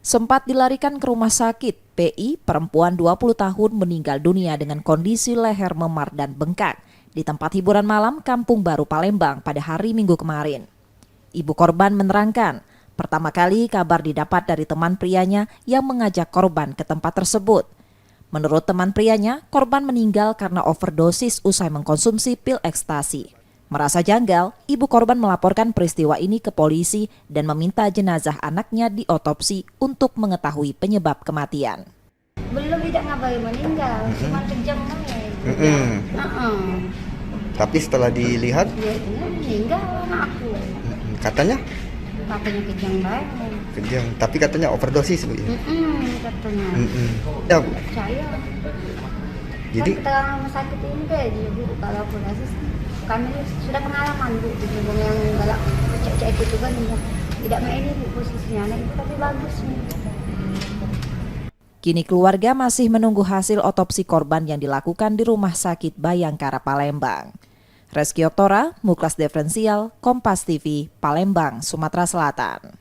Sempat dilarikan ke rumah sakit, PI, perempuan 20 tahun meninggal dunia dengan kondisi leher memar dan bengkak di tempat hiburan malam Kampung Baru Palembang pada hari Minggu kemarin. Ibu korban menerangkan, pertama kali kabar didapat dari teman prianya yang mengajak korban ke tempat tersebut. Menurut teman prianya, korban meninggal karena overdosis usai mengkonsumsi pil ekstasi. Merasa janggal, ibu korban melaporkan peristiwa ini ke polisi dan meminta jenazah anaknya diotopsi untuk mengetahui penyebab kematian. Belum, tidak ngabari meninggal, cuma kejang aja. Tapi setelah dilihat, Ya, meninggal anakku. katanya Kejang banget. kejang, tapi katanya overdosis Bu. Katanya. Ya Bu. Saya. Jadi Kan keterangan rumah sakit ini kayak dia Bu, kalau overdosis kami sudah pengalaman Bu, di gerbong yang galak cek-cek itu kan tidak main ini Bu, posisinya anak itu tapi bagus nih. Kini keluarga masih menunggu hasil otopsi korban yang dilakukan di Rumah Sakit Bayangkara Palembang. Reski Oktora, Muklas Diferensial, Kompas TV, Palembang, Sumatera Selatan.